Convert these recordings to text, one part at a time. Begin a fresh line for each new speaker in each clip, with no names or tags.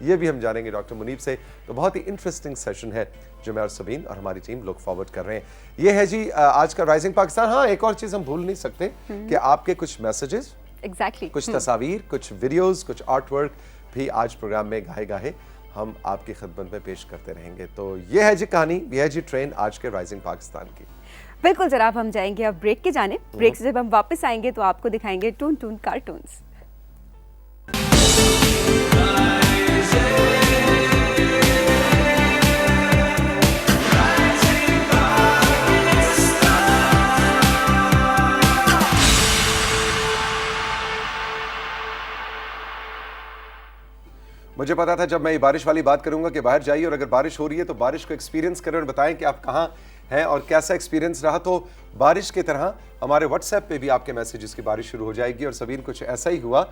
یہ بھی ہم جانیں گے ڈاکٹر منیب سے. تو بہت ہی انٹرسٹنگ سیشن ہے جو میں اور سبین اور ہماری ٹیم لک فارورڈ کر رہے ہیں. یہ ہے جی آج کا رائزنگ پاکستان. ہاں ایک اور چیز ہم بھول نہیں سکتے کہ آپ کے کچھ میسیجز, کچھ تصاویر, کچھ ویڈیوز, کچھ آرٹ ورک بھی آج پروگرام میں گاہے گاہے ہم آپ کی خدمت میں پیش کرتے رہیں گے. تو یہ ہے جی کہانی, یہ ہے جی ٹرین آج کے رائزنگ پاکستان کی.
بالکل جناب, ہم جائیں گے اب بریک کی جانب. بریک سے جب ہم واپس آئیں گے تو آپ کو دکھائیں گے ٹون ٹون کارٹونز.
مجھے پتا تھا جب میں یہ بارش والی بات کروں گا کہ باہر جائیے اور اگر بارش ہو رہی ہے تو بارش کو ایکسپیرینس کریں اور بتائیں کہ آپ کہاں ہیں اور کیسا ایکسپیرینس رہا. تو بارش کی طرح ہمارے واٹس ایپ پہ بھی آپ کے میسیجز کی بارش شروع ہو جائے گی اور سبین کچھ ایسا ہی ہوا.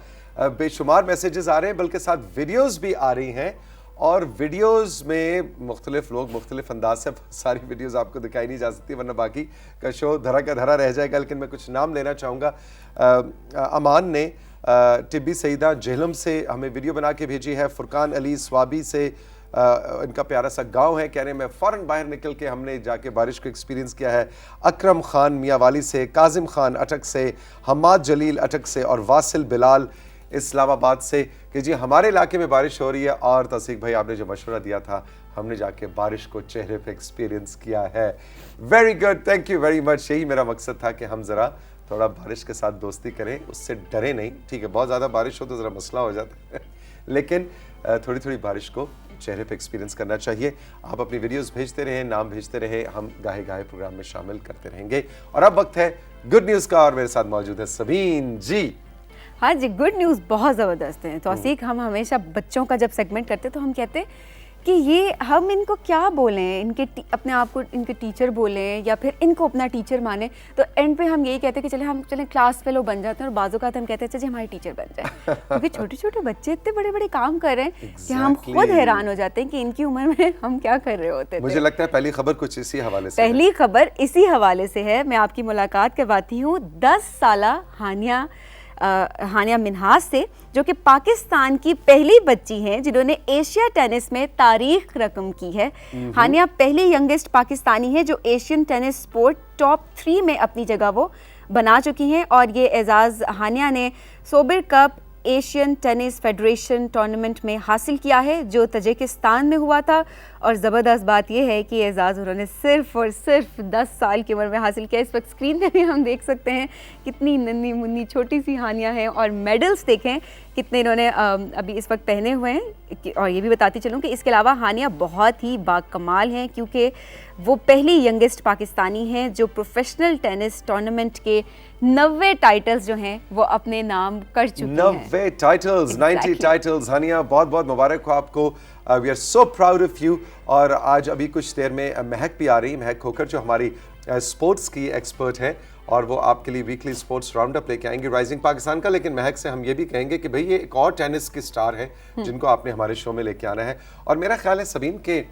بے شمار میسیجز آ رہے ہیں, بلکہ ساتھ ویڈیوز بھی آ رہی ہیں اور ویڈیوز میں مختلف لوگ مختلف انداز سے, ساری ویڈیوز آپ کو دکھائی نہیں جا سکتی ورنہ باقی کا شو دھرا کا دھرا رہ جائے گا. لیکن میں کچھ نام لینا چاہوں گا. امان نے ٹبی سعیدہ جہلم سے ہمیں ویڈیو بنا کے بھیجی ہے. فرقان علی سوابی سے, ان کا پیارا سا گاؤں ہے, کہہ رہے ہیں میں فوراً باہر نکل کے ہم نے جا کے بارش کو ایکسپیرینس کیا ہے. اکرم خان میاں والی سے, کاظم خان اٹک سے, حماد جلیل اٹک سے اور واصل بلال اسلام آباد سے کہ جی ہمارے علاقے میں بارش ہو رہی ہے اور توثیق بھائی آپ نے جو مشورہ دیا تھا ہم نے جا کے بارش کو چہرے پہ ایکسپیرینس کیا ہے. Very good, thank you very much. یہی میرا مقصد تھا کہ ہم ذرا تھوڑا بارش کے ساتھ دوستی کریں, اس سے ڈرے نہیں. ٹھیک ہے بہت زیادہ بارش ہو تو ذرا مسئلہ ہو جاتا ہے لیکن تھوڑی تھوڑی بارش کو چہرے پہ ایکسپیرینس کرنا چاہیے. آپ اپنی ویڈیوز بھیجتے رہیں, نام بھیجتے رہیں, ہم گاہے گاہے پروگرام میں شامل کرتے رہیں گے. اور اب وقت ہے گڈ نیوز کا اور میرے ساتھ موجود ہے سبین جی.
ہاں جی, گڈ نیوز بہت زبردست ہے. توثیق, ہم ہمیشہ بچوں کا جب سیگمنٹ کرتے تو ہم کہتے کہ یہ ہم ان کو کیا بولیں, ان کے اپنے آپ کو ان کے ٹیچر بولیں یا پھر ان کو اپنا ٹیچر مانیں. تو اینڈ پہ ہم یہی کہتے ہیں کہ چلیں کلاس فیلو بن جاتے ہیں اور بعض اوقات ہم کہتے ہیں جی ہمارے ٹیچر بن جائیں, کیونکہ چھوٹے چھوٹے بچے اتنے بڑے بڑے کام کر رہے ہیں کہ ہم خود حیران ہو جاتے ہیں کہ ان کی عمر میں ہم کیا کر رہے ہوتے تھے.
مجھے لگتا ہے پہلی خبر کچھ اسی حوالے سے,
پہلی خبر اسی حوالے سے ہے. میں آپ کی ملاقات کرواتی ہوں 10 سالہ ہانیہ منہاس سے, جو کہ پاکستان کی پہلی بچی ہیں جنہوں نے ایشیا ٹینس میں تاریخ رقم کی ہے. ہانیہ پہلی ینگسٹ پاکستانی ہے جو ایشین ٹینس سپورٹ ٹاپ 3 میں اپنی جگہ وہ بنا چکی ہیں, اور یہ اعزاز ہانیہ نے super cup Asian tennis federation tournament میں حاصل کیا ہے جو تاجکستان میں ہوا تھا. اور زبردست بات یہ ہے کہ اعزاز انہوں نے صرف اور صرف 10 سال کی عمر میں حاصل کیا. اس وقت اسکرین پہ بھی ہم دیکھ سکتے ہیں کتنی ننھی منی چھوٹی سی ہانیہ ہیں, اور میڈلز دیکھیں کتنے انہوں نے ابھی اس وقت پہنے ہوئے ہیں. اور یہ بھی بتاتی چلوں کہ اس کے علاوہ ہانیہ بہت ہی باکمال ہیں کیونکہ وہ پہلی ینگسٹ پاکستانی ہیں جو پروفیشنل ٹینس ٹورنامنٹ کے 90 ٹائٹلز جو ہیں وہ اپنے نام کر چکی ہیں.
90 ٹائٹلز, 90 ٹائٹلز. ہانیہ بہت بہت مبارک ہو آپ کو. We are so proud of you. اور آج ابھی کچھ دیر میں مہک بھی آ رہی, مہک کھوکھر, جو ہماری اسپورٹس کی ایکسپرٹ ہے اور وہ آپ کے لیے ویکلی اسپورٹس راؤنڈ اپ لے کے آئیں گے رائزنگ پاکستان کا. لیکن مہک سے ہم یہ بھی کہیں گے کہ بھئی یہ ایک اور ٹینس کی سٹار ہے جن کو آپ نے ہمارے شو میں لے کے آنا ہے. اور میرا خیال ہے سبین کہ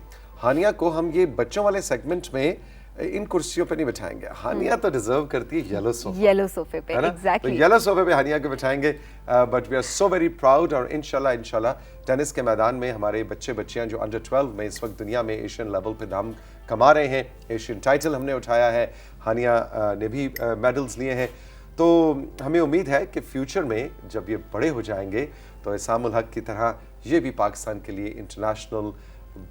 ہانیہ کو ہم یہ بچوں والے سیگمنٹ میں ان کرسیوں پہ نہیں بٹھائیں گے. ہانیہ تو ڈیزرو کرتی ہے یلو صوفے
پہ. ایگزیکٹلی,
یلو صوفے پہ ہانیہ کو بٹھائیں گے. But we are so very proud. اور انشاءاللہ ٹینس کے میدان میں ہمارے بچے بچیاں جو انڈر 12 میں اس وقت دنیا میں ایشین لیول پہ نام کما رہے ہیں, ایشین ٹائٹل ہم نے اٹھایا ہے, ہانیہ نے بھی میڈلز لیے ہیں. تو ہمیں امید ہے کہ فیوچر میں جب یہ بڑے ہو جائیں گے تو اسام الحق کی طرح یہ بھی پاکستان کے لیے انٹرنیشنل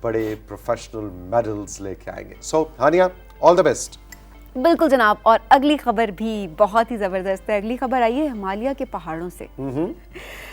بڑے پروفیشنل میڈلز لے کے آئیں گے. سو ہانیہ, آل دا بیسٹ.
بالکل جناب. اور اگلی خبر بھی بہت ہی زبردست ہے. اگلی خبر آئی ہے ہمالیہ کے پہاڑوں سے.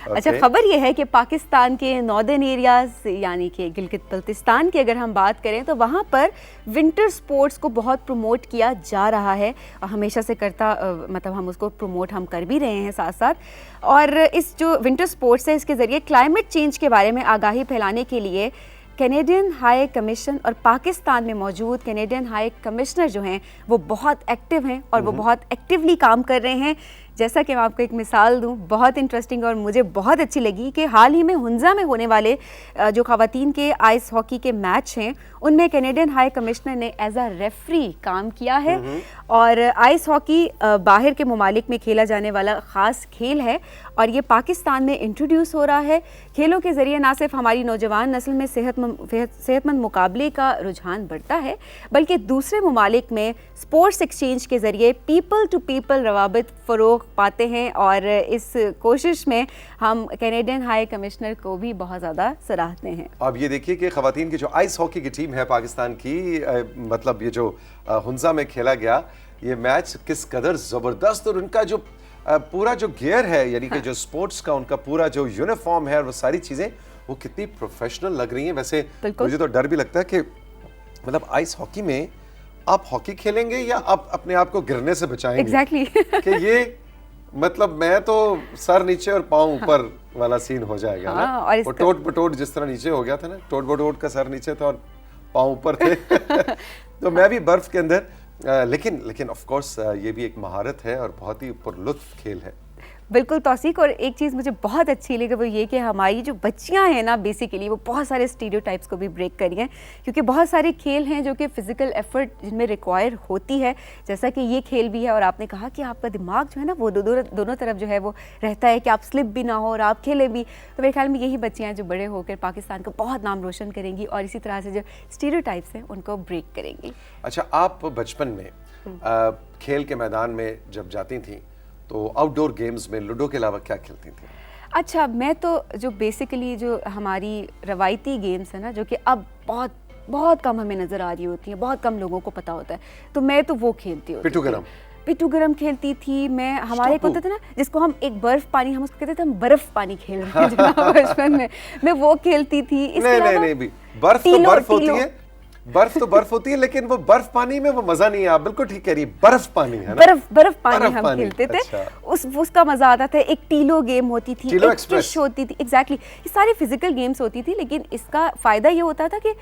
اچھا, خبر یہ ہے کہ پاکستان کے ناردرن ایریاز یعنی کہ گلگت بلتستان کی اگر ہم بات کریں تو وہاں پر ونٹر سپورٹس کو بہت پروموٹ کیا جا رہا ہے, اور ہمیشہ سے مطلب ہم اس کو پروموٹ ہم کر بھی رہے ہیں ساتھ ساتھ. اور اس جو ونٹر سپورٹس ہے اس کے ذریعے کلائمیٹ چینج کے بارے میں آگاہی پھیلانے کے لیے کینیڈین ہائی کمیشن اور پاکستان میں موجود کینیڈین ہائی کمشنر جو ہیں وہ بہت ایکٹیو ہیں اور وہ بہت ایکٹیولی کام کر رہے ہیں جیسا کہ میں آپ کو ایک مثال دوں بہت انٹرسٹنگ اور مجھے بہت اچھی لگی کہ حال ہی میں ہنزا میں ہونے والے جو خواتین کے آئس ہاکی کے میچ ہیں ان میں کینیڈین ہائی کمشنر نے ایز اے ریفری کام کیا ہے اور آئس ہاکی باہر کے ممالک میں کھیلا جانے والا خاص کھیل ہے اور یہ پاکستان میں انٹروڈیوس ہو رہا ہے. کھیلوں کے ذریعے نہ صرف ہماری نوجوان نسل میں صحت مند مقابلے کا رجحان بڑھتا ہے بلکہ دوسرے ممالک میں اسپورٹس ایکسچینج کے ذریعے پیپل ٹو پیپل روابط فروغ پاتے ہیں اور اس کوشش میں ہم کینیڈین ہائی کمشنر کو بھی بہت زیادہ سراہتے ہیں.
اب یہ دیکھیے کہ خواتین کی جو آئس ہاکی کی ٹیم ہے پاکستان کی, مطلب یہ جو ہنزا میں کھیلا گیا یہ میچ کس قدر زبردست, اور ان کا جو پورا جو گیئر ہے یعنی کہ جو سپورٹس کا ان کا پورا جو یونیفارم ہے اور وہ ساری چیزیں وہ کتنی پروفیشنل لگ رہی ہیں. ویسے مجھے تو ڈر بھی لگتا ہے کہ مطلب آئس ہاکی میں آپ ہاکی کھیلیں گے یا آپ اپنے آپ کو گرنے سے بچائیں گے.
ایگزیکٹلی
کہ یہ مطلب میں تو سر نیچے اور پاؤں اوپر والا سین ہو جائے گا نا, اور ٹوٹ بٹوٹ جس طرح نیچے ہو گیا تھا نا, ٹوٹ بٹوٹ کا سر نیچے تھا اور پاؤں اوپر تھے. تو میں بھی برف کے اندر, لیکن آف کورس یہ بھی ایک مہارت ہے اور بہت ہی پر لطف کھیل ہے.
بالکل توثیق. اور ایک چیز مجھے بہت اچھی لگی وہ یہ کہ ہماری جو بچیاں ہیں نا بیسیکلی وہ بہت سارے اسٹیریوٹائپس کو بھی بریک کری ہیں کیونکہ بہت سارے کھیل ہیں جو کہ فزیکل ایفرٹ جن میں ریکوائر ہوتی ہے جیسا کہ یہ کھیل بھی ہے. اور آپ نے کہا کہ آپ کا دماغ جو ہے نا وہ دونوں طرف جو ہے وہ رہتا ہے کہ آپ سلپ بھی نہ ہو اور آپ کھیلے بھی. تو میرے خیال میں یہی بچیاں جو بڑے ہو کر پاکستان کا بہت نام روشن کریں گی اور اسی طرح سے جو اسٹیریوٹائپس ہیں ان کو بریک کریں گی.
اچھا, آپ بچپن میں کھیل کے میدان میں جب جاتی تھیں تو آؤٹ ڈور گیمز میں لوڈو کے علاوہ کیا کھیلتی تھیں؟
اچھا, میں تو جو بیسیکلی جو ہماری روایتی گیمز ہیں نا جو کہ اب بہت کم ہمیں نظر آ رہی ہوتی ہیں, بہت کم لوگوں کو پتہ ہوتا ہے, تو میں تو وہ کھیلتی ہوتی تھی. پٹو گرم کھیلتی تھی میں. ہمارے کو ہوتا تھا نا جس کو ہم ایک برف پانی, ہم اس کو کہتے تھے ہم برف پانی کھیل رہے ہیں جناب بچپن میں وہ کھیلتی تھی.
نہیں, برف تو برف ہوتی ہے, برف تو برف ہوتی ہے لیکن وہ برف پانی میں وہ مزہ نہیں ہے. آپ بالکل ٹھیک کہہ رہی, برف پانی ہے نا,
برف پانی ہم کھیلتے تھے. اس کا مزہ آتا تھا. ایک ٹیلو گیم ہوتی تھی, ایک فش ہوتی تھی. ایگزیکٹلی, یہ ساری فزیکل گیمز ہوتی تھی لیکن اس کا فائدہ یہ ہوتا تھا کہ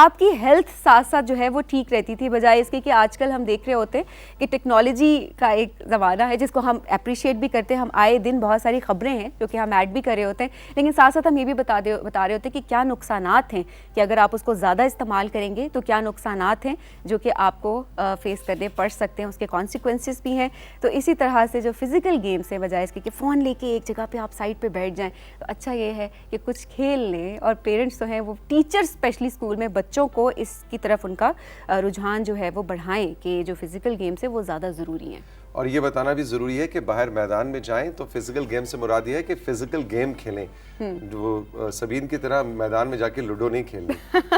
آپ کی ہیلتھ ساتھ ساتھ جو ہے وہ ٹھیک رہتی تھی, بجائے اس کے کہ آج کل ہم دیکھ رہے ہوتے ہیں کہ ٹیکنالوجی کا ایک زمانہ ہے جس کو ہم اپریشیٹ بھی کرتے ہیں. ہم آئے دن بہت ساری خبریں ہیں جو کہ ہم ایڈ بھی کر رہے ہوتے ہیں لیکن ساتھ ساتھ ہم یہ بھی بتا رہے ہوتے ہیں کہ کیا نقصانات ہیں, کہ اگر آپ اس کو زیادہ استعمال کریں گے تو کیا نقصانات ہیں جو کہ آپ کو فیس کرنے پڑ سکتے ہیں, اس کے کانسیکوینسز بھی ہیں. تو اسی طرح سے جو فزیکل گیمز ہیں بجائے اس کے کہ فون لے کے ایک جگہ پہ آپ سائڈ پہ بیٹھ جائیں, تو اچھا یہ ہے کہ کچھ کھیل لیں. اور پیرنٹس جو ہیں وہ ٹیچر اسپیشلی اسکول میں بچوں کو اس کی طرف ان کا رجحان جو ہے وہ بڑھائیں کہ جو فزیکل گیمز ہیں وہ زیادہ ضروری ہیں.
اور یہ بتانا بھی ضروری ہے کہ باہر میدان میں جائیں تو فزیکل گیم سے مراد یہ ہے کہ فزیکل گیم کھیلیں. جو سبین کی طرح میدان میں جا کے لوڈو نہیں کھیلنی.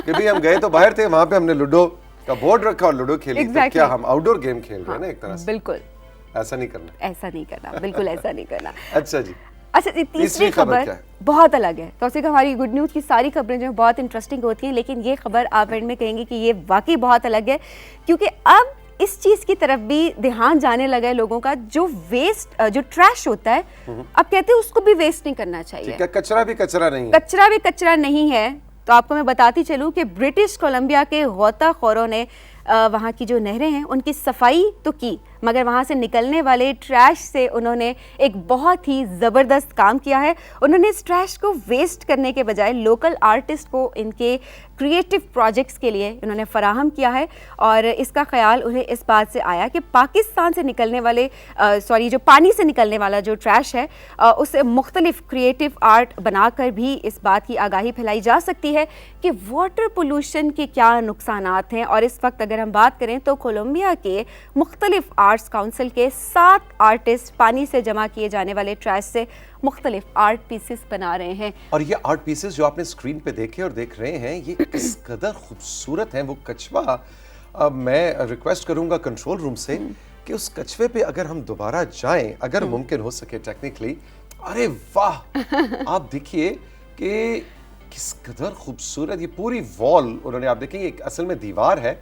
کبھی ہم گئے تو باہر تھے, وہاں پہ ہم نے لوڈو کا بورڈ رکھا اور لوڈو کھیلی. تو کیا ہم آؤٹ ڈور گیم کھیل رہے ہیں نا ایک طرح سے؟
بالکل
ایسا نہیں کرنا,
بالکل ایسا نہیں کرنا.
اچھا جی,
اچھا تیسری خبر بہت الگ ہے. تو کہ ہماری گڈ نیوز کی ساری خبریں جو ہیں بہت انٹرسٹنگ ہوتی ہیں لیکن یہ خبر آپ اینڈ میں کہیں گے کہ یہ واقعی بہت الگ ہے کیونکہ اب اس چیز کی طرف بھی دھیان جانے لگا ہے لوگوں کا. جو ویسٹ جو ٹریش ہوتا ہے اب کہتے ہیں اس کو بھی ویسٹ نہیں کرنا چاہیے.
کچرا بھی کچرا
نہیں ہے. تو آپ کو میں بتاتی چلوں کہ برٹش کولمبیا کے غوطہ خوروں نے وہاں کی جو نہریں ہیں ان کی صفائی تو کی مگر وہاں سے نکلنے والے ٹریش سے انہوں نے ایک بہت ہی زبردست کام کیا ہے. انہوں نے اس ٹریش کو ویسٹ کرنے کے بجائے لوکل آرٹسٹ کو ان کے کریٹو پروجیکٹس کے لیے انہوں نے فراہم کیا ہے. اور اس کا خیال انہیں اس بات سے آیا کہ پاکستان سے نکلنے والے جو پانی سے نکلنے والا جو ٹریش ہے اسے مختلف کریٹو آرٹ بنا کر بھی اس بات کی آگاہی پھیلائی جا سکتی ہے کہ واٹر پولوشن کے کیا نقصانات ہیں. اور اس وقت اگر ہم بات کریں تو کولمبیا کے مختلف آرٹس کاؤنسل کے 7 آرٹسٹ پانی سے جمع کیے جانے والے ٹریش سے مختلف آرٹ پیسز بنا رہے ہیں.
اور یہ آرٹ پیسز جو آپ نے اسکرین پہ دیکھے اور دیکھ رہے ہیں یہ کس قدر خوبصورت ہیں. وہ کچھوا, میں ریکویسٹ کروں گا کنٹرول روم سے کہ اس کچھوے پہ اگر ہم دوبارہ جائیں اگر ممکن ہو سکے ٹیکنیکلی. ارے واہ, آپ دیکھیے کہ کس قدر خوبصورت یہ پوری وال انہوں نے, آپ دیکھیں یہ اصل میں دیوار ہے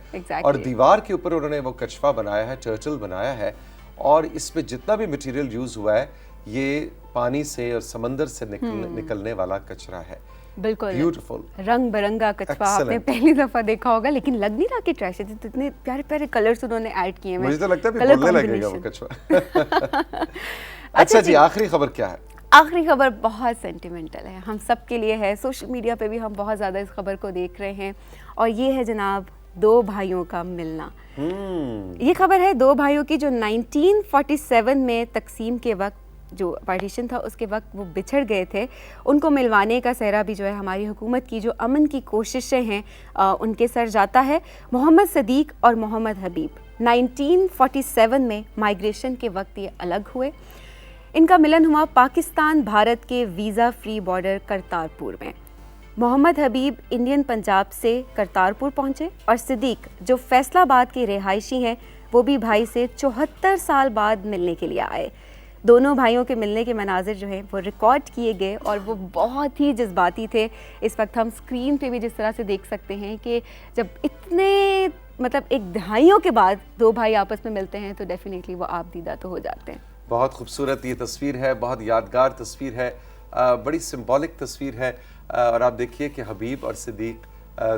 اور دیوار کے اوپر انہوں نے وہ کچھوا بنایا ہے, ٹرٹل بنایا ہے. اور اس پہ جتنا بھی مٹیریل یوز ہوا ہے یہ پانی سے اور سمندر سے نکلنے والا کچرا ہے.
بالکل
بیوٹیفل
رنگ برنگا کچھوا آپ نے پہلی دفعہ دیکھا ہوگا لیکن لگ نہیں رہا کہ ٹریش ہے. اتنے پیارے پیارے کلرز انہوں نے ایڈ کیے ہیں.
مجھے تو لگتا ہے بولنے لگے گا وہ کچھوا. اچھا جی آخری خبر کیا ہے؟
آخری خبر بہت سینٹیمنٹل ہے، ہم سب کے لیے ہے، سوشل میڈیا پہ بھی ہم بہت زیادہ اس خبر کو دیکھ رہے ہیں، اور یہ ہے جناب دو بھائیوں کا ملنا۔ یہ خبر ہے دو بھائیوں کی جو 1947 میں تقسیم کے وقت جو پارٹیشن تھا اس کے وقت وہ بچھڑ گئے تھے، ان کو ملوانے کا سہرا بھی جو ہے ہماری حکومت کی جو امن کی کوششیں ہیں ان کے سر جاتا ہے۔ محمد صدیق اور محمد حبیب 1947 میں مائیگریشن کے وقت یہ الگ ہوئے۔ ان کا ملن ہوا پاکستان بھارت کے ویزا فری بارڈر کرتارپور میں۔ محمد حبیب انڈین پنجاب سے کرتارپور پہنچے، اور صدیق جو فیصل آباد کے رہائشی ہیں وہ بھی بھائی سے 74 سال بعد ملنے کے لیے آئے۔ دونوں بھائیوں کے ملنے کے مناظر جو ہیں وہ ریکارڈ کیے گئے اور وہ بہت ہی جذباتی تھے۔ اس وقت ہم اسکرین پہ بھی جس طرح سے دیکھ سکتے ہیں کہ جب اتنے ایک دہائیوں کے بعد دو بھائی آپس میں ملتے ہیں تو ڈیفینیٹلی وہ آپ دیدہ تو ہو جاتے ہیں۔
بہت خوبصورت یہ تصویر ہے، بہت یادگار تصویر ہے، بڑی سمبولک تصویر ہے، اور آپ دیکھیے کہ حبیب اور صدیق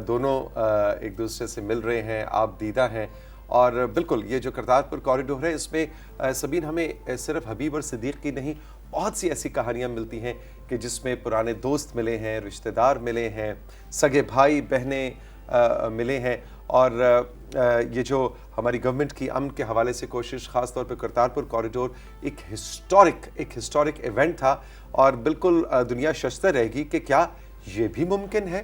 دونوں ایک دوسرے سے مل رہے ہیں، آپ دیدہ ہیں، اور بالکل یہ جو کرتارپور کوریڈور ہے اس میں سبین ہمیں صرف حبیب اور صدیق کی نہیں بہت سی ایسی کہانیاں ملتی ہیں کہ جس میں پرانے دوست ملے ہیں، رشتہ دار ملے ہیں، سگے بھائی بہنیں ملے ہیں، اور یہ جو ہماری گورنمنٹ کی امن کے حوالے سے کوشش خاص طور پہ کرتارپور کوریڈور ایک ہسٹورک ایونٹ تھا، اور بالکل دنیا ششدر رہے گی کہ کیا یہ بھی ممکن ہے،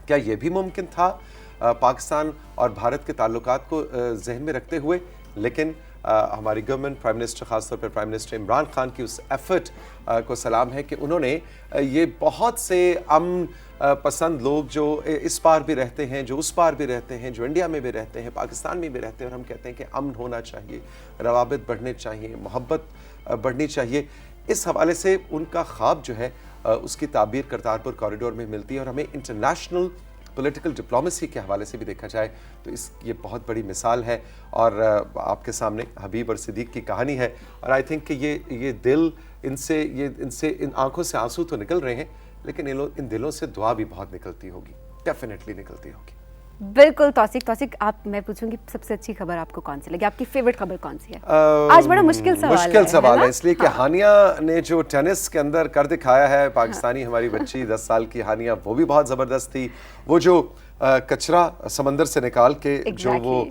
کیا یہ بھی ممکن تھا پاکستان اور بھارت کے تعلقات کو ذہن میں رکھتے ہوئے۔ لیکن ہماری گورنمنٹ، پرائم منسٹر خاص طور پر پرائم منسٹر عمران خان کی اس ایفرٹ کو سلام ہے کہ انہوں نے یہ بہت سے امن پسند لوگ جو اس پار بھی رہتے ہیں، جو اس پار بھی رہتے ہیں، جو انڈیا میں بھی رہتے ہیں، پاکستان میں بھی رہتے ہیں، اور ہم کہتے ہیں کہ امن ہونا چاہیے، روابط بڑھنے چاہیے، محبت بڑھنی چاہیے، اس حوالے سے ان کا خواب جو ہے اس کی تعبیر کرتارپور کوریڈور میں ملتی ہے۔ اور ہمیں انٹرنیشنل پولیٹیکل ڈپلومیسی کے حوالے سے بھی دیکھا جائے تو یہ بہت بڑی مثال ہے، اور آپ کے سامنے حبیب اور صدیق کی کہانی ہے، اور آئی تھنک کہ یہ دل ان آنکھوں سے آنسو تو نکل رہے ہیں، لیکن ان دلوں سے دعا بھی بہت نکلتی ہوگی، ڈیفینیٹلی نکلتی ہوگی۔
بالکل۔ توثیق آپ، میں پوچھوں گی سب سے اچھی خبر آپ کو کون سی لگی، آپ کی فیوریٹ خبر کون سی ہے؟ آج بڑا مشکل سوال ہے اس لیے
کہ ہانیہ نے جو ٹینس کے اندر کر دکھایا ہے، پاکستانی ہماری بچی 10 سال کی ہانیہ، وہ بھی بہت زبردست تھی۔ وہ جو کچرا سمندر سے نکال کے جو وہ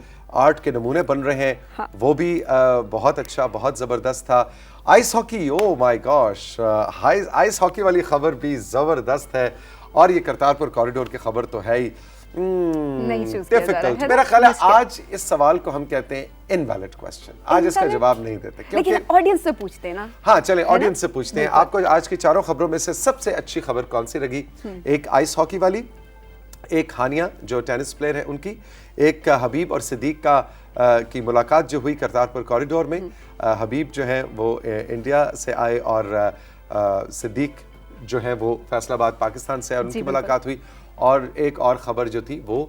آرٹ کے نمونے بن رہے ہیں وہ بھی بہت اچھا، بہت زبردست تھا۔ آئس ہاکی، او مائی گاش، آئس ہاکی والی خبر بھی زبردست ہے، اور یہ کرتارپور کوریڈور کی خبر تو ہے ہی ڈیفیکلٹ۔ میرا خیال ہے آج اس سوال کو ہم کہتے ہیں انویلڈ کوسچن، آج اس کا جواب نہیں دیتے،
لیکن آڈینس سے پوچھتے ہیں نا۔
ہاں چلیں آڈینس سے پوچھتے ہیں، آپ کو آج کی چاروں خبروں میں سے سب سے اچھی خبر کون سی لگی؟ ایک آئس ہاکی والی، ایک ہانیہ جو ٹینس پلیئر ہے ان کی، ایک حبیب اور صدیق کی ملاقات جو ہوئی کرتارپور کوریڈور میں، حبیب جو ہیں وہ انڈیا سے آئے اور صدیق جو ہیں وہ فیصل آباد پاکستان سے، اور ان کی ملاقات ہوئی، اور ایک اور خبر جو تھی وہ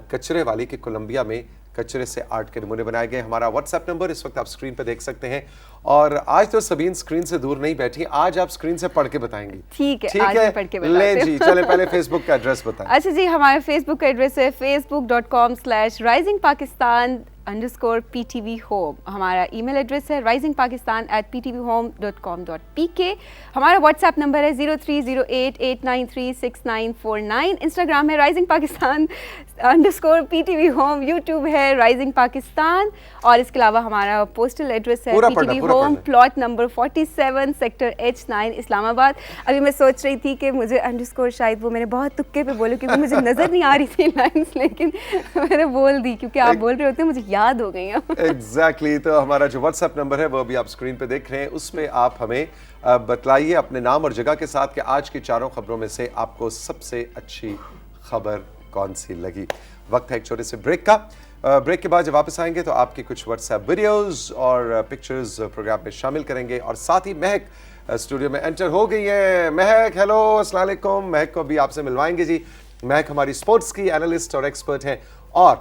کچرے والی کہ کولمبیا میں کچرے سے آرٹ کے نمونے بنائے گئے۔ ہمارا واٹس ایپ نمبر اس وقت آپ اسکرین پہ دیکھ سکتے ہیں، اور آج تو سبین اسکرین سے دور نہیں بیٹھی، آج آپ اسکرین سے پڑھ کے بتائیں گی۔
ٹھیک ہے، آج میں پڑھ کے بتاتے ہیں۔
لیں جی، چلیں پہلے فیس بک کا ایڈریس بتائیں۔
اچھا جی، ہمارے فیس بک کا ایڈریس ہے facebook.com/risingpakistan_ptv home۔ ہمارا ای میل ایڈریس ہے risingpakistan@ptvhome.com.pk۔ ہمارا واٹس ایپ نمبر ہے 030889369949۔ انسٹاگرام ہے risingpakistan_ptv home۔ یوٹیوب ہے رائزنگ پاکستان، اور اس کے علاوہ ہمارا پوسٹل ایڈریس ہے PTV home, plot number 47، sector H9، اسلام آباد۔ ابھی میں سوچ رہی تھی کہ مجھے انڈرسکور شاید وہ میں نے بہت تکے پہ بولے کیونکہ مجھے نظر نہیں آ رہی تھی لائنس، لیکن میں نے بول دی کیونکہ آپ بول رہے ہوتے ہیں، مجھے یاد ہو گئی ہیں۔
ایگزیکٹلی، تو ہمارا جو واٹس ایپ نمبر ہے وہ ابھی آپ اسکرین پہ دیکھ رہے ہیں، اس میں آپ ہمیں بتلائیے اپنے نام اور جگہ کے ساتھ کہ آج کی چاروں خبروں میں سے آپ کو سب سے اچھی خبر کون سی لگی۔ وقت ہے ایک چھوٹے سے بریک کا، بریک کے بعد جب واپس آئیں گے تو آپ کی کچھ واٹس ایپ ویڈیوز اور پکچرز پروگرام میں شامل کریں گے، اور ساتھ ہی مہک اسٹوڈیو میں انٹر ہو گئی ہے۔ مہک، ہیلو، السلام علیکم۔ مہک کو بھی آپ سے ملوائیں گے جی۔ مہک ہماری اسپورٹس کی اینالسٹ اور ایکسپرٹ ہیں، اور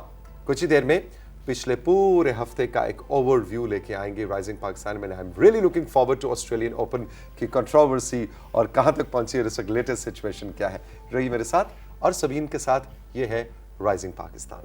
کچھ ہی دیر میں پچھلے پورے ہفتے کا ایک اوور ویو لے کے آئیں گے رائزنگ پاکستان میں۔ I am really looking forward to Australian open کی کنٹروورسی اور کہاں تک پہنچی ہے، اس وقت لیٹسٹ سچویشن کیا ہے۔ رہی میرے ساتھ اور سبین کے ساتھ، یہ ہے رائزنگ پاکستان۔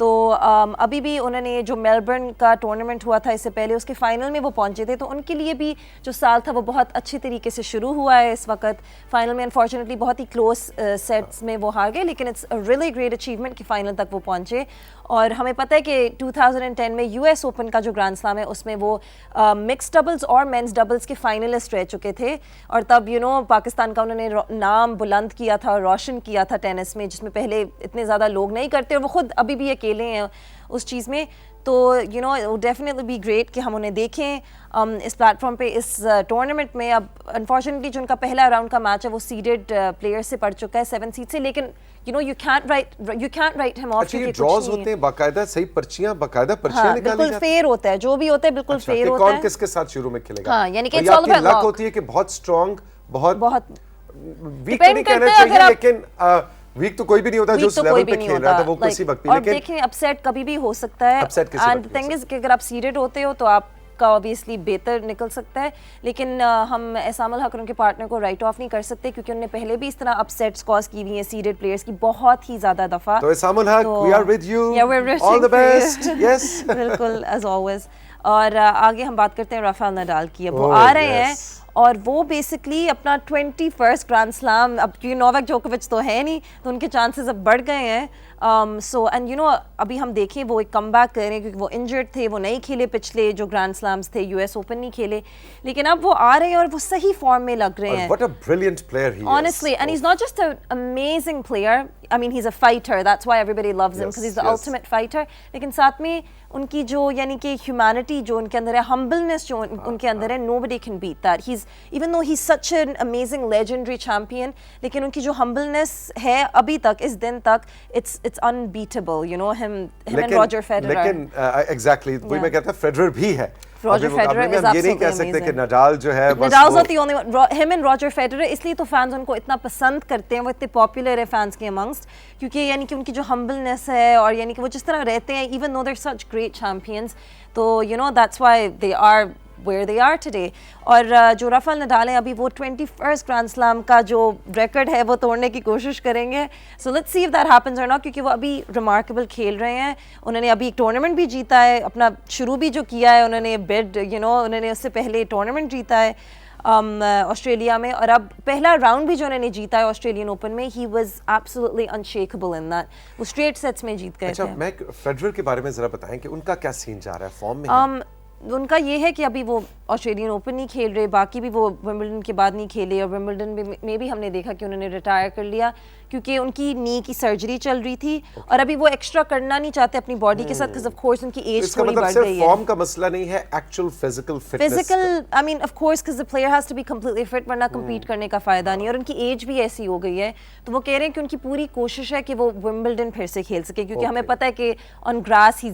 تو ابھی بھی انہوں نے جو میلبرن کا ٹورنامنٹ ہوا تھا اس سے پہلے اس کے فائنل میں وہ پہنچے تھے, تو ان کے لیے بھی جو سال تھا وہ بہت اچھے طریقے سے شروع ہوا ہے. اس وقت فائنل میں انفارچونیٹلی بہت ہی کلوز سیٹس میں وہ ہار گئے, لیکن اٹس ریئلی گریٹ اچیومنٹ کہ فائنل تک وہ پہنچے. اور ہمیں پتہ ہے کہ 2010 میں یو ایس اوپن کا جو گرانڈ سلام ہے اس میں وہ مکس ڈبلز اور مینز ڈبلز کے فائنلسٹ رہ چکے تھے, اور تب پاکستان کا انہوں نے نام بلند کیا تھا, روشن کیا تھا ٹینس میں, جس میں پہلے اتنے زیادہ لوگ نہیں کرتے, اور وہ خود ابھی بھی اکیلے ہیں اس چیز میں. تو ڈیفینیٹلی بی گریٹ کہ ہم انہیں دیکھیں اس پلیٹ فارم پہ اس ٹورنامنٹ میں. اب انفارچونیٹلی جو ان کا پہلا راؤنڈ کا میچ ہے وہ سیڈڈ پلیئر سے پڑ چکا ہے 7 سیڈ سے, لیکن you can't write him off.
اچھا یہ ڈراز ہوتے ہیں باقاعدہ, صحیح پرچیاں باقاعدہ پرچیاں نکالی
بالکل فیئر ہوتا ہے, جو بھی ہوتا ہے بالکل فیئر ہوتا ہے.
کون کس کے ساتھ شروع میں کھیلے گا,
ہاں یعنی کہ
it's all about luck ہوتی ہے کہ بہت اسٹرانگ, بہت ویک نہیں کہنا چاہیے, لیکن ویک تو کوئی بھی نہیں ہوتا جو اس لیول پہ کھیل رہا تھا وہ کسی وقت بھی.
اور دیکھیں اپسیٹ کبھی بھی ہو سکتا ہے, اینڈ تھنگ از کہ اگر آپ سیڈڈ ہوتے ہو تو آپ کا obviously بہتر نکل سکتا ہے, لیکن ہم احسام الحق ان کے پارٹنر کو رائٹ آف نہیں کر سکتے کیونکہ انہوں نے پہلے بھی اس طرح اپسیٹس کاز کی ہوئی ہیں سیڈڈ پلیئرز کی بہت ہی زیادہ دفعہ.
تو احسام الحق we are with you, all the best. Yes
بالکل as always. اور آگے ہم بات کرتے ہیں رافیل نڈال کی. اب وہ آ رہے ہیں اور وہ بیسکلی اپنا 21st گرانڈ سلام, اب کیونکہ نوواک جوکووچ تو ہے نہیں تو ان کے چانسز اب بڑھ گئے ہیں. سو اینڈ ابھی ہم دیکھیں وہ ایک کم بیک کر رہے ہیں کیونکہ وہ انجرڈ تھے, وہ نہیں کھیلے پچھلے جو گرانڈ سلامز تھے, یو ایس اوپن نہیں کھیلے, لیکن اب وہ آ رہے ہیں اور وہ صحیح فارم میں لگ رہے ہیں.
What a brilliant player he is.
Honestly, and he's not just an amazing player, I mean he's a fighter, that's why everybody loves him because he's the ultimate fighter. لیکن ساتھ میں ان کی جو یعنی کہ ہیومینٹی جو ان کے اندر ہے, ہمبلنس جو ان کے اندر ہے, nobody can beat that. He's even though he's such an amazing legendary champion, لیکن ان کی جو ہمبلنس ہے ابھی تک اس دن تک it's unbeatable, him and Roger Federer.
لیکن exactly وہی میں کہتا فیڈرر بھی ہے.
Roger Federer is absolutely amazing.
یہ نہیں کہہ سکتے کہ نڈال جو ہے بس
Nadal's not the only one. Him and Roger Federer, اس لیے تو فینس ان کو اتنا پسند کرتے ہیں, وہ اتنے پاپولر ہے فینس کے amongst, کیونکہ یعنی کہ ان کی جو ہمبلنس ہے اور یعنی کہ وہ جس طرح رہتے ہیں even though they're such great champions, تو that's why they are where they are today. اور جو رافیل نڈال ہیں ابھی وہ 21st گرانڈ سلام کا جو ریکارڈ ہے وہ توڑنے کی کوشش کریں گے. So let's see if that happens اور ناٹ, کیونکہ وہ ابھی ریمارکیبل کھیل رہے ہیں. انہوں نے ابھی ایک ٹورنامنٹ بھی جیتا ہے, اپنا شروع بھی جو کیا ہے انہوں نے بڈ انہوں نے اس سے پہلے ٹورنامنٹ جیتا ہے آسٹریلیا میں, اور اب پہلا راؤنڈ بھی جو انہوں نے جیتا ہے آسٹریلین اوپن میں, he was absolutely unshakable in that. وہ اسٹریٹ سیٹس میں جیت گئے تھے.
اچھا میں فیڈرر کے بارے میں ذرا بتائیں کہ ان کا کیا سین جا رہا ہے, فارم میں
ان کا یہ ہے کہ ابھی وہ آسٹریلین اوپن نہیں کھیل رہے, باقی بھی وہ ومبلڈن کے بعد نہیں کھیلے, اور ومبلڈن میں بھی ہم نے دیکھا کہ انہوں نے ریٹائر کر لیا کیونکہ ان کی نی کی سرجری چل رہی تھی, اور ابھی وہ ایکسٹرا کرنا نہیں چاہتے اپنی باڈی کے ساتھ, because of course ان کی ایج تھوڑی بڑھ گئی ہے.
فارم کا مسئلہ نہیں ہے, actual physical fitness,
I mean of course because the player has to be completely fit, ورنہ کمپیٹ کرنے کا فائدہ نہیں, اور ان کی ایج بھی ایسی ہو گئی ہے. تو وہ کہہ رہے ہیں کہ ان کی پوری کوشش ہے کہ وہ ومبلڈن پھر سے کھیل سکے, کیونکہ ہمیں پتہ ہے کہ on grass he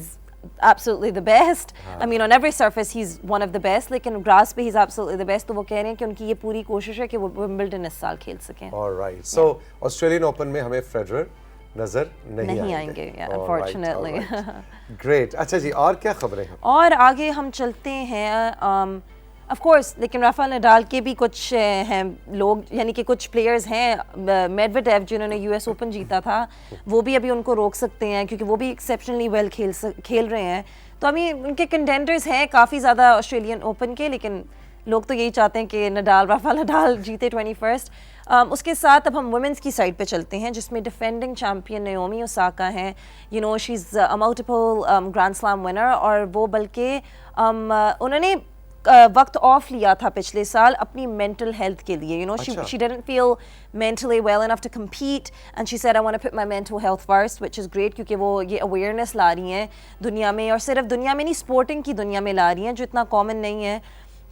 absolutely the best. I mean on every surface he's one of the best, لیکن grass پہ he's absolutely the best. تو وہ کہہ رہے ہیں کہ ان کی یہ پوری کوشش ہے کہ وہ ومبلڈن اس سال کھیل سکیں.
alright, so آسٹریلین اوپن میں ہمیں فیڈرر نظر نہیں
آئیں گے unfortunately.
great. اچھا جی, اور کیا خبریں ہیں؟
اور آگے ہم چلتے ہیں آف کورس, لیکن رافیل نڈال کے بھی کچھ ہیں لوگ, یعنی کہ کچھ پلیئرز ہیں, میڈویڈیو جنہوں نے یو ایس اوپن جیتا تھا, وہ بھی ابھی ان کو روک سکتے ہیں کیونکہ وہ بھی ایکسیپشنلی ویل کھیل رہے ہیں. تو ابھی ان کے کنٹینڈرز ہیں کافی زیادہ آسٹریلین اوپن کے, لیکن لوگ تو یہی چاہتے ہیں کہ رافیل نڈال جیتے 21st. اس کے ساتھ اب ہم ویمنس کی سائڈ پہ چلتے ہیں جس میں ڈیفینڈنگ چیمپئن نیومی اوساکا ہیں. شی از اے ملٹیپل گرانڈ سلام ونر, اور وہ بلکہ انہوں نے وقت آف لیا تھا پچھلے سال اپنی مینٹل ہیلتھ کے لیے. She didn't feel mentally well enough to compete and she said I want to put my mental health first, which is great کیونکہ وہ یہ awareness لا رہی ہیں دنیا میں, اور صرف دنیا میں نہیں اسپورٹنگ کی دنیا میں لا رہی ہیں جو اتنا کامن نہیں ہے.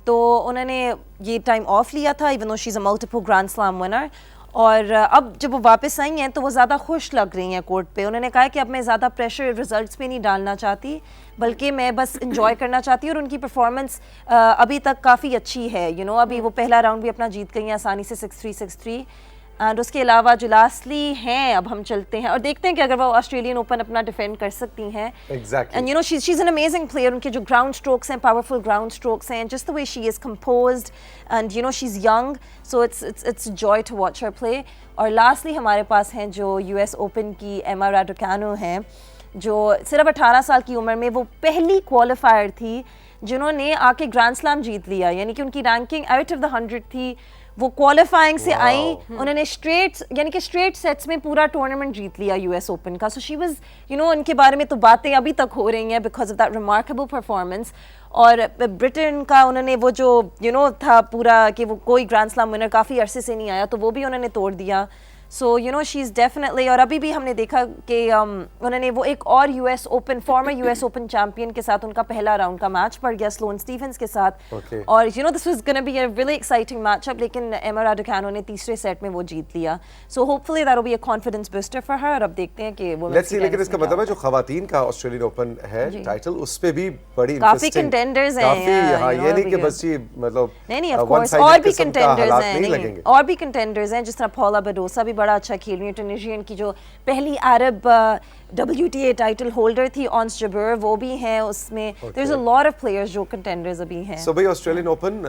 تو انہوں نے یہ ٹائم آف لیا تھا even though she's a multiple grand slam winner, اور اب جب وہ واپس آئی ہیں تو وہ زیادہ خوش لگ رہی ہیں کورٹ پہ. انہوں نے کہا کہ اب میں زیادہ پریشر ریزلٹس پہ نہیں ڈالنا چاہتی, بلکہ میں بس انجوائے کرنا چاہتی ہوں, اور ان کی پرفارمنس ابھی تک کافی اچھی ہے. ابھی وہ پہلا راؤنڈ بھی اپنا جیت گئی ہیں آسانی سے 6-3 6-3. اینڈ اس کے علاوہ جو لاسٹلی ہیں, اب ہم چلتے ہیں اور دیکھتے ہیں کہ اگر وہ آسٹریلین اوپن اپنا ڈیفینڈ کر سکتی ہیں. And she's an amazing player. ان کے جو گراؤنڈ اسٹروکس ہیں, پاورفل گراؤنڈ اسٹروکس ہیں, just the way she is composed and she's young, so it's a joy to watch her play. اور لاسٹلی ہمارے پاس ہیں جو یو ایس اوپن کی ایما راڈوکانو ہیں, جو صرف 18 سال کی عمر میں وہ پہلی کوالیفائر تھی جنہوں نے آ کے گرینڈ سلام جیت لیا, یعنی کہ ان کی رینکنگ آؤٹ آف دا 100 تھی. وہ کوالیفائنگ سے آئیں, انہوں نے اسٹریٹ سیٹس میں پورا ٹورنامنٹ جیت لیا یو ایس اوپن کا. سو شی واز ان کے بارے میں تو باتیں ابھی تک ہو رہی ہیں because of that remarkable performance. اور برٹن کا انہوں نے وہ جو تھا پورا کہ وہ کوئی گرینڈ سلام ونر کافی عرصے سے نہیں آیا, تو وہ بھی انہوں نے توڑ دیا. سو شی از ڈیفینیٹلی, اور ابھی بھی ہم نے دیکھا کہ انہوں نے وہ ایک اور U S Open former U S Open champion کے ساتھ ان کا پہلا راؤنڈ کا میچ پڑ گیا سلون اسٹیفنس کے ساتھ, اور this was gonna be a really exciting match up, لیکن ایما راڈوکانو نے تیسرے سیٹ میں وہ جیت لیا. So hopefully that will be a confidence booster for her. اور اب دیکھتے ہیں کہ وہ
لیکن اس کا مطلب ہے جو خواتین کا آسٹریلین اوپن ہے ٹائٹل, اس پہ بھی بڑی
کافی کنٹینڈرز ہیں.
ہاں, یہ نہیں کہ بس یہ مطلب
نہیں آف کورس, اور بھی کنٹینڈرز ہیں, اور بھی کنٹینڈرز ہیں, جس طرح پولا باڈوسا بھی بڑا اچھا کھیل رہی ہے, ٹونیشین کی جو پہلی عرب WTA ٹائٹل ہولڈر تھی اونس جبر, وہ بھی ہیں اس میں. there's a lot of players جو کنٹینڈرز ابھی ہیں.
سو بھائی آسٹریلین اوپن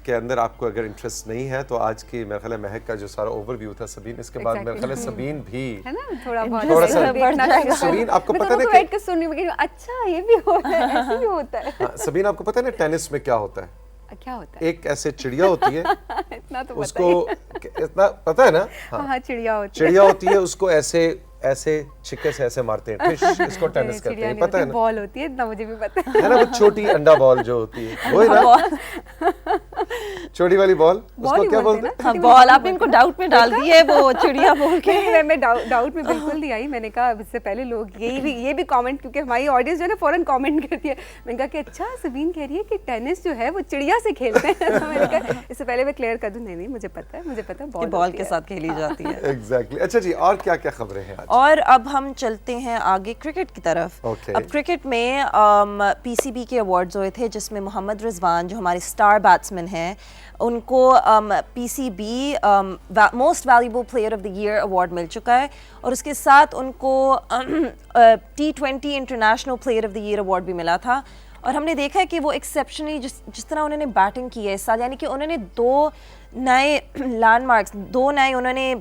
کے اندر آپ کو اگر انٹرسٹ نہیں ہے تو آج کی میرے خیال ہے مہک کا جو سارا اوور ویو تھا سبین, اس کے بعد میرے خیال ہے سبین بھی
ہے نا تھوڑا
سا سبین آپ کو پتہ ہے
بیٹھ کے سننے میں اچھا یہ بھی ہوتا ہے, ایسے بھی ہوتا ہے.
سبین آپ کو پتہ ہے نا ٹینس میں کیا ہوتا ہے؟
کیا ہوتا ہے؟
ایک ایسے چڑیا ہوتی ہے,
اتنا تو
اس کو اتنا پتہ ہے نا,
ہاں چڑیا
ہوتی ہے, اس کو ایسے چھکے سے ایسے مارتے ہیں, اس کو ٹینس کہتے ہیں, پتہ ہے نا.
بال ہوتی ہے, اتنا مجھے بھی پتہ
ہے نا, وہ چھوٹی انڈا بال جو ہوتی ہے, وہی نا چھوٹی والی بال, اس کو کیا بولتے ہیں؟
بال. آپ نے ان کو ڈاؤٹ میں ڈال دی ہے وہ چڑیا بول کے.
میں ڈاؤٹ میں بالکل نہیں آئی. میں نے کہا اس سے پہلے لوگ یہ بھی کامنٹ, کیونکہ ہماری آڈینس جو ہے نا فوراً کامنٹ کرتی ہے, میں نے کہا کہ اچھا سبین کہہ رہی ہے کہ ٹینس جو ہے وہ چڑیا سے کھیلتے ہیں. میں نے کہا اس سے پہلے میں کلیئر کر دوں, نہیں مجھے پتہ ہے
بال کے ساتھ کھیلی جاتی ہے.
ایگزیکٹلی. اچھا جی, اور کیا کیا خبریں ہیں آج؟
اور اب ہم چلتے ہیں آگے کرکٹ کی طرف. اب کرکٹ میں پی سی بی کے ایوارڈز ہوئے تھے, جس میں محمد رضوان جو ہمارے اسٹار بیٹسمین ہیں ان کو P C B most valuable player of the year award مل چکا ہے, اور اس کے ساتھ ان کو T20 international player of the year award بھی ملا تھا. اور ہم نے دیکھا ہے کہ وہ ایکسیپشنلی جس طرح انہوں نے بیٹنگ کی ہے اس سال, یعنی کہ انہوں نے 2 نئے لینڈ مارکس, 2 نئے انہوں نے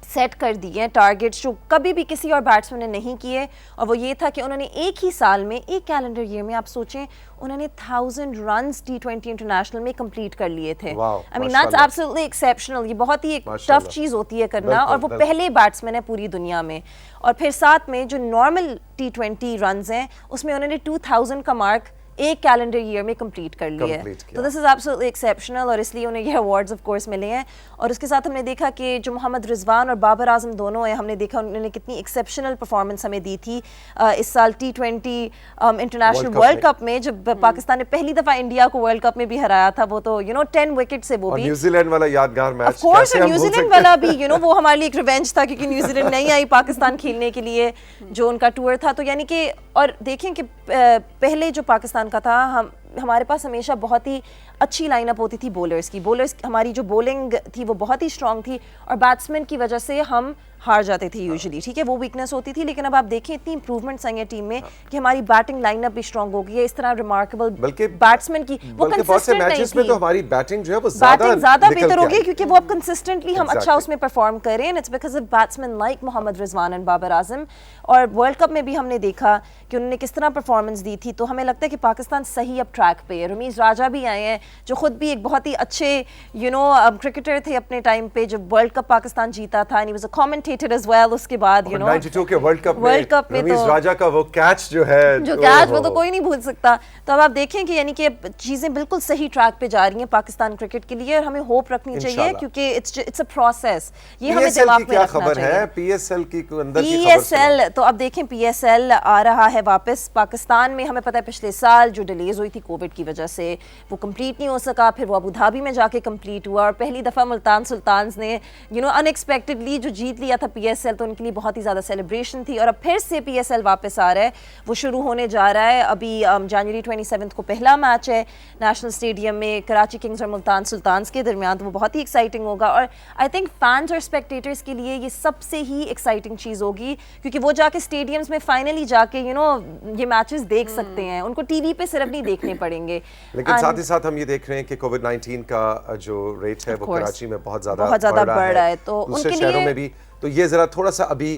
سیٹ کر دیے ہیں ٹارگیٹس جو کبھی بھی کسی اور بیٹسمین نے نہیں کیے, اور وہ یہ تھا کہ انہوں نے ایک ہی سال میں, ایک کیلنڈر ایئر میں, آپ سوچیں انہوں نے 1000 رنز T20 انٹرنیشنل میں کمپلیٹ کر لیے تھے. I mean that's absolutely exceptional. یہ بہت ہی ایک ٹف چیز ہوتی ہے کرنا, اور وہ پہلے بیٹسمین ہیں پوری دنیا میں. اور پھر ساتھ میں جو نارمل T20 رنز ہیں اس میں انہوں نے 2000 کا مارک ایک کیلنڈر ایئر میں کمپلیٹ کر لی ہے. تو دس از ایبسولوٹلی ایکسیپشنل, اور اس لیے انہیں یہ ایوارڈز آف کورس ملے ہیں. اور اس کے ساتھ ہم نے دیکھا کہ جو محمد رضوان اور بابر اعظم دونوں ہیں, ہم نے دیکھا انہوں نے کتنی ایکسیپشنل پرفارمنس ہمیں دی تھی اس سال T20 انٹرنیشنل ورلڈ کپ میں, جب پاکستان نے پہلی دفعہ انڈیا کو ورلڈ کپ میں بھی ہرایا تھا. وہ تو 10 وکٹ سے, وہ بھی
نیوزی لینڈ والا یادگار match,
of course New Zealand والا بھی وہ ہمارے لیے ایک ریونج تھا, کیونکہ نیوزی لینڈ نہیں آئی پاکستان کھیلنے کے لیے جو ان کا ٹور تھا. تو یعنی کہ, اور دیکھیں کہ پہلے جو پاکستان کا تھا, ہمارے پاس ہمیشہ بہت ہی اچھی لائن اپ ہوتی تھی بولرز کی. ہماری جو بولنگ تھی وہ بہت ہی اسٹرانگ تھی, اور بیٹسمین کی وجہ سے ہم ہار جاتے تھے یوزلی, ٹھیک ہے, وہ ویکنس ہوتی تھی. لیکن اب آپ دیکھیں اتنی امپروومنٹس آئی ہیں ٹیم میں کہ ہماری بیٹنگ لائن اپ بھی اسٹرانگ ہو گئی ہے. اس طرح ریمارکیبل بیٹسمین کی وہ کنسسٹنٹ نہیں تھی,
تو ہماری بیٹنگ جو ہے وہ
زیادہ بہتر ہو گئی, کیونکہ وہ اب کنسسٹنٹلی ہم اچھا اس میں پرفارم کر رہے ہیں. It's because of batsman like Muhammad Rizwan and Babar Azam. اور ورلڈ کپ میں بھی ہم نے دیکھا کہ انہوں نے کس طرح پرفارمنس دی تھی. تو ہمیں لگتا ہے کہ پاکستان صحیح اب ٹریک پہ ہے. رمیز راجہ بھی آئے ہیں جو خود بھی ایک بہت ہی اچھے کرکٹر تھے اپنے ٹائم پہ, جب ورلڈ کپ پاکستان جیتا تھا, and he was a commentator as well. اس کے بعد
92 کے ورلڈ کپ میں رمیز راجہ کا وہ کیچ جو ہے,
وہ تو کوئی نہیں بھول سکتا. تو اب آپ دیکھیں کہ یعنی کہ چیزیں بالکل صحیح ٹریک پہ جا رہی ہیں پاکستان کرکٹ کے لیے, اور ہمیں ہوپ رکھنی چاہیے کیونکہ اٹس اے پروسیس. یہ ہمیں دماغ میں رکھنا چاہیے.
پی ایس ایل کی اندر
پی ایس ایل, تو اب دیکھیں پی ایس ایل آ رہا ہے واپس پاکستان میں. ہمیں پتہ ہے پچھلے سال جو ڈیلیز ہوئی تھی کووڈ کی وجہ سے وہ کمپلیٹ نہیں ہو سکا, پھر وہ ابو دھابی میں جا کے کمپلیٹ ہوا, اور پہلی دفعہ ملتان سلطانز نے ان ایکسپیکٹڈلی جو جیت لیا تھا پی ایس ایل, تو ان کے لیے بہت ہی زیادہ سیلیبریشن تھی. اور اب پھر سے پی ایس ایل واپس آ رہا ہے, وہ شروع ہونے جا رہا ہے. ابھی جنوری 27 کو پہلا میچ ہے نیشنل اسٹیڈیم میں کراچی کنگز اور ملتان سلطانز کے درمیان, تو وہ بہت ہی ایکسائٹنگ ہوگا. اور آئی تھنک فینس اور اسپیکٹیٹرز کے لیے یہ سب سے ہی ایکسائٹنگ چیز ہوگی, کیونکہ وہ جا کے اسٹیڈیمز میں فائنلی جا کے یہ میچز دیکھ سکتے ہیں, ان کو ٹی وی پہ صرف نہیں دیکھنے پڑیں گے.
لیکن ساتھ ہی ساتھ ہم یہ دیکھ رہے ہیں کہ کووڈ-19 کا جو ریٹ ہے وہ کراچی میں بہت زیادہ
بڑھ رہا ہے, تو
دوسرے شہروں میں بھی. تو یہ ذرا تھوڑا سا ابھی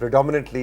predominantly